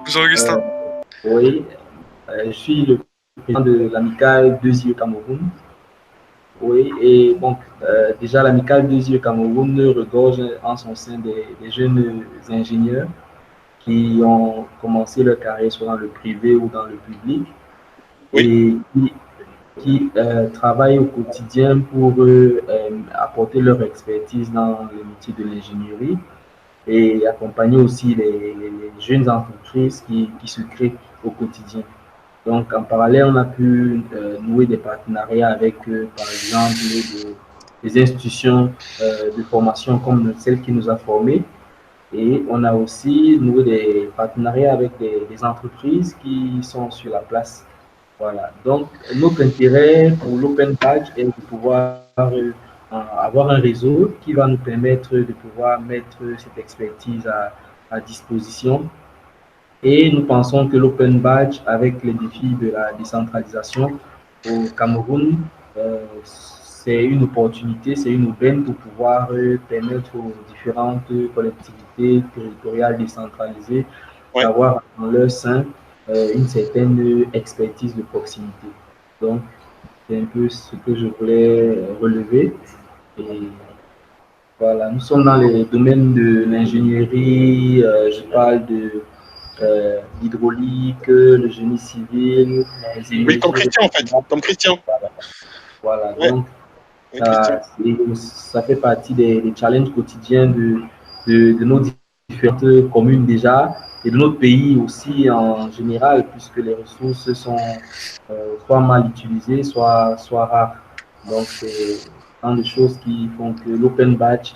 Jean-Augustin. Oui, je suis le président de l'amicale 2IE Cameroun. Oui, et donc déjà l'amicale 2IE Cameroun regorge en son sein des jeunes ingénieurs qui ont commencé leur carrière soit dans le privé ou dans le public Oui, et qui travaillent au quotidien pour apporter leur expertise dans le métier de l'ingénierie et accompagner aussi les jeunes entreprises qui se créent au quotidien. Donc, en parallèle, on a pu nouer des partenariats avec, par exemple, des institutions de formation comme celle qui nous a formés. Et on a aussi noué des partenariats avec des entreprises qui sont sur la place. Voilà. Donc, notre intérêt pour l'Open Badge est de pouvoir avoir un réseau qui va nous permettre de pouvoir mettre cette expertise à disposition et nous pensons que l'Open Badge, avec les défis de la décentralisation au Cameroun, c'est une opportunité, c'est une aubaine pour pouvoir permettre aux différentes collectivités territoriales décentralisées ouais. d'avoir en leur sein une certaine expertise de proximité. Donc, c'est un peu ce que je voulais relever. Et voilà, nous sommes dans les domaines de l'ingénierie, je parle de l'hydraulique, le génie civil, les Oui, comme énergies Christian, en fait. renouvelables. Comme Christian. Voilà, voilà. Ouais, Donc comme Christian. ça fait partie des challenges quotidiens de nos différentes communes déjà et de notre pays aussi en général, puisque les ressources sont soit mal utilisées, soit rares. Donc, c'est un des choses qui font que l'Open Batch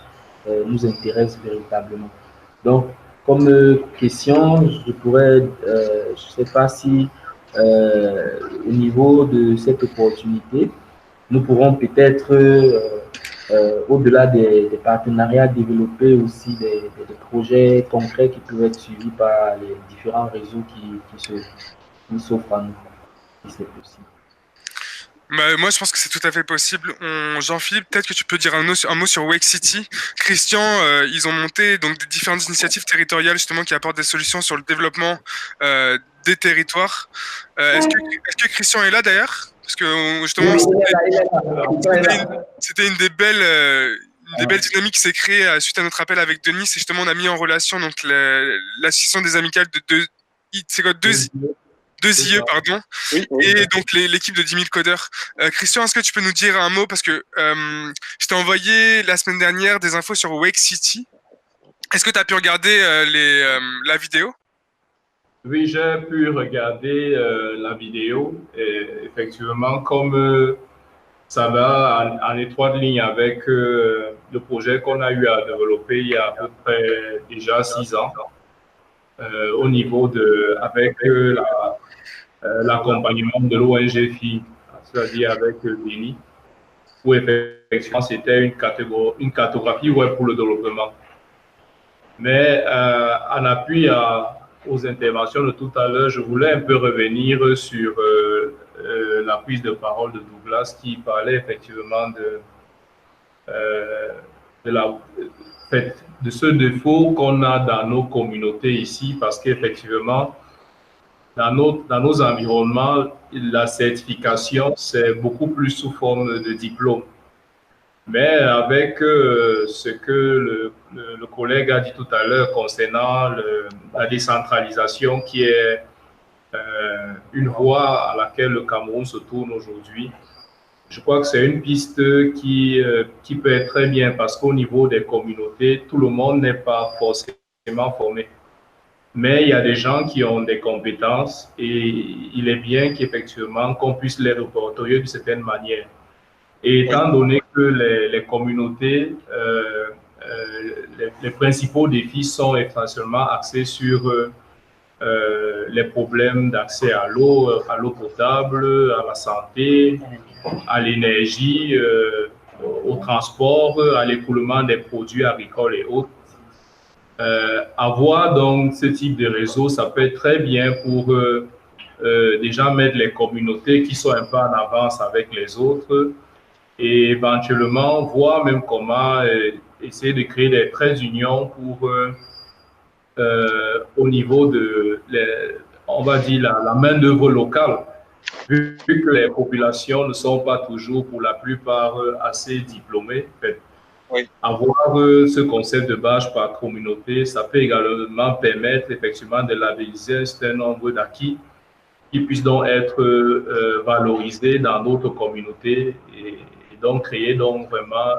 nous intéresse véritablement. Donc, comme question, je pourrais, je ne sais pas si au niveau de cette opportunité, nous pourrons peut-être, au-delà des partenariats, développer aussi des projets concrets qui peuvent être suivis par les différents réseaux qui s'offrent à nous, si c'est possible. Bah, moi, je pense que c'est tout à fait possible. Jean-Philippe, peut-être que tu peux dire un mot sur Wake City. Christian, ils ont monté donc des différentes initiatives territoriales justement qui apportent des solutions sur le développement des territoires. Est-ce que Christian est là d'ailleurs? Parce que Oui, justement, oui, il est c'était une, là. c'était une des belles dynamiques qui s'est créée suite à notre appel avec Denis. Et justement, on a mis en relation donc l'association des amicales de c'est quoi, deux C'est IE, ça. pardon, Oui, oui. et donc l'équipe de 10 000 codeurs. Christian, est-ce que tu peux nous dire un mot? Parce que je t'ai envoyé la semaine dernière des infos sur Wake City. Est-ce que tu as pu regarder la vidéo? Oui, j'ai pu regarder la vidéo et effectivement, comme ça va en étroite ligne avec le projet qu'on a eu à développer il y a à peu près déjà 6 ans au niveau avec l'accompagnement de l'ONG FI, c'est-à-dire avec Denis, où effectivement c'était une cartographie web pour le développement. Mais en appui aux interventions de tout à l'heure, je voulais un peu revenir sur la prise de parole de Douglas qui parlait effectivement euh, de, la, de ce défaut qu'on a dans nos communautés ici, parce qu'effectivement, dans nos environnements, la certification, c'est beaucoup plus sous forme de diplôme. Mais avec ce que le collègue a dit tout à l'heure concernant la décentralisation, qui est une voie à laquelle le Cameroun se tourne aujourd'hui, je crois que c'est une piste qui peut être très bien parce qu'au niveau des communautés, tout le monde n'est pas forcément formé. Mais il y a des gens qui ont des compétences et il est bien qu'effectivement qu'on puisse les répertorier d'une certaine manière. Et Oui. étant donné que les communautés, les principaux défis sont essentiellement axés sur les problèmes d'accès à l'eau potable, à la santé, à l'énergie, au transport, à l'écoulement des produits agricoles et autres. Avoir donc ce type de réseau, ça peut être très bien pour déjà mettre les communautés qui sont un peu en avance avec les autres et éventuellement voir même comment essayer de créer des traits d'union pour au niveau on va dire, la main-d'œuvre locale, vu que les populations ne sont pas toujours, pour la plupart, assez diplômées. Oui. Avoir ce concept de badge par communauté, ça peut également permettre effectivement de labelliser un certain nombre d'acquis qui puissent donc être valorisés dans d'autres communautés et donc créer donc vraiment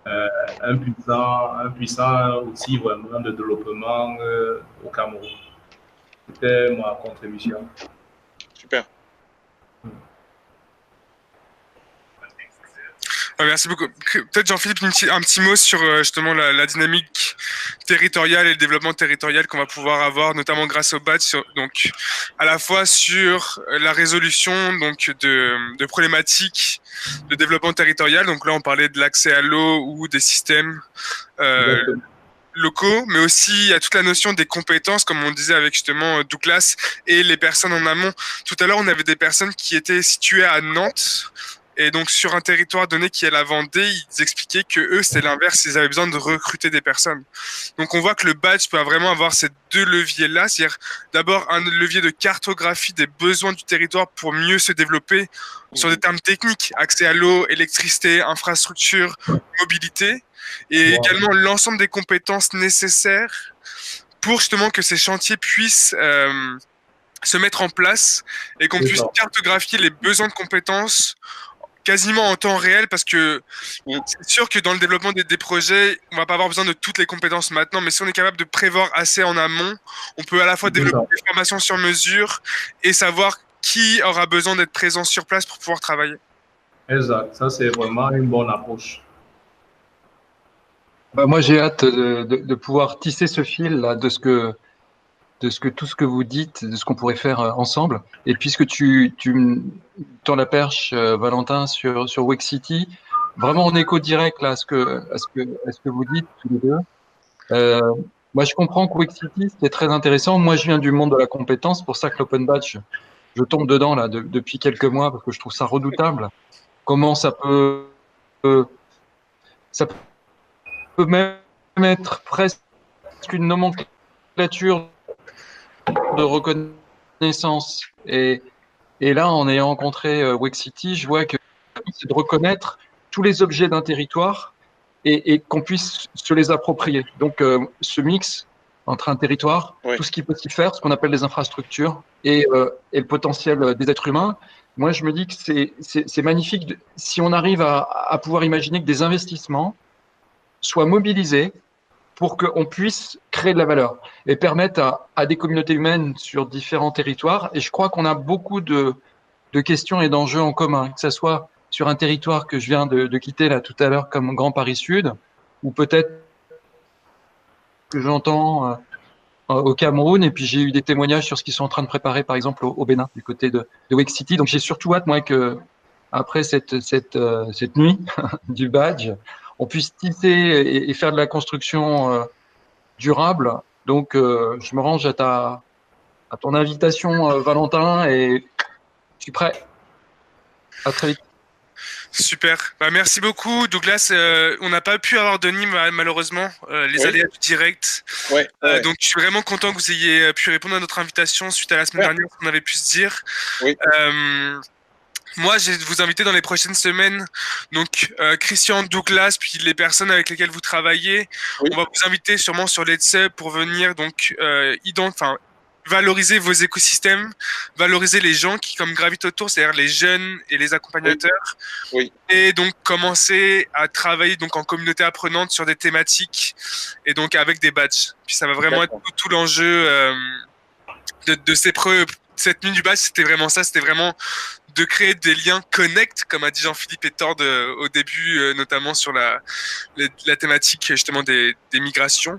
un puissant outil vraiment de développement au Cameroun. C'était ma contribution. Super. Merci beaucoup. Peut-être Jean-Philippe, un petit mot sur justement la dynamique territoriale et le développement territorial qu'on va pouvoir avoir, notamment grâce au badge, donc à la fois sur la résolution donc de problématiques de développement territorial. Donc là, on parlait de l'accès à l'eau ou des systèmes locaux, mais aussi il y a toute la notion des compétences, comme on disait avec justement Douglas et les personnes en amont. Tout à l'heure, on avait des personnes qui étaient situées à Nantes. Et donc, sur un territoire donné qui est la Vendée, ils expliquaient que eux, c'était l'inverse, ils avaient besoin de recruter des personnes. Donc, on voit que le badge peut vraiment avoir ces deux leviers-là, c'est-à-dire d'abord un levier de cartographie des besoins du territoire pour mieux se développer sur des termes techniques, accès à l'eau, électricité, infrastructure, mobilité, et également l'ensemble des compétences nécessaires pour justement que ces chantiers puissent se mettre en place et qu'on puisse cartographier les besoins de compétences quasiment en temps réel, parce que c'est sûr que dans le développement des projets, on va pas avoir besoin de toutes les compétences maintenant, mais si on est capable de prévoir assez en amont, on peut à la fois développer des formations sur mesure et savoir qui aura besoin d'être présent sur place pour pouvoir travailler. Exact, ça c'est vraiment une bonne approche. Moi j'ai hâte de pouvoir tisser ce fil là tout ce que vous dites, de ce qu'on pourrait faire ensemble. Et puisque tu tends la perche, Valentin, sur Wake City, vraiment en écho direct là, à ce que vous dites tous les deux. Moi, je comprends que Wake City, c'était très intéressant. Moi, je viens du monde de la compétence, pour ça que l'Open Badge, je tombe dedans là depuis quelques mois parce que je trouve ça redoutable. Comment ça peut même être presque une nomenclature de reconnaissance. Et là, en ayant rencontré Wake City, je vois que c'est de reconnaître tous les objets d'un territoire et qu'on puisse se les approprier. Donc, ce mix entre un territoire, tout ce qui peut s'y faire, ce qu'on appelle les infrastructures, et le potentiel des êtres humains, moi, je me dis que c'est magnifique si on arrive à pouvoir imaginer que des investissements soient mobilisés pour qu'on puisse créer de la valeur et permettre à des communautés humaines sur différents territoires. Et je crois qu'on a beaucoup de questions et d'enjeux en commun, que ce soit sur un territoire que je viens de quitter là tout à l'heure comme Grand Paris Sud, ou peut-être que j'entends au Cameroun, et puis j'ai eu des témoignages sur ce qu'ils sont en train de préparer, par exemple, au Bénin, du côté de Wake City. Donc j'ai surtout hâte, moi, que après cette nuit du badge, on puisse tisser et faire de la construction durable. Donc, je me range à ton invitation, Valentin, et je suis prêt. À très vite. Super. Merci beaucoup, Douglas. On n'a pas pu avoir Denis, malheureusement, les aléas du direct. Donc, je suis vraiment content que vous ayez pu répondre à notre invitation suite à la semaine dernière, qu'on avait pu se dire. Moi, je vais vous inviter dans les prochaines semaines, donc Christian, Douglas, puis les personnes avec lesquelles vous travaillez. On va vous inviter sûrement sur l'EDSEP pour venir donc valoriser vos écosystèmes, valoriser les gens qui comme gravitent autour, c'est-à-dire les jeunes et les accompagnateurs, et donc commencer à travailler donc en communauté apprenante sur des thématiques et donc avec des badges. Puis ça va vraiment être tout l'enjeu de cette nuit du badge, c'était vraiment ça, c'était vraiment de créer des liens connect, comme a dit Jean-Philippe et Tord au début, notamment sur la thématique justement des migrations.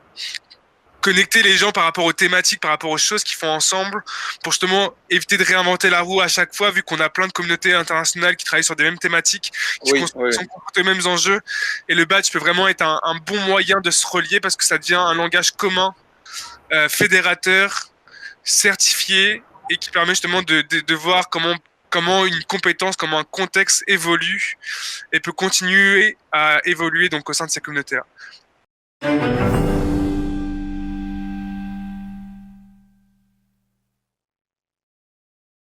Connecter les gens par rapport aux thématiques, par rapport aux choses qu'ils font ensemble, pour justement éviter de réinventer la roue à chaque fois, vu qu'on a plein de communautés internationales qui travaillent sur des mêmes thématiques, qui sont confrontées aux mêmes enjeux. Et le badge peut vraiment être un bon moyen de se relier parce que ça devient un langage commun, fédérateur, certifié, et qui permet justement de voir comment une compétence, comment un contexte évolue et peut continuer à évoluer donc au sein de ces communautés-là.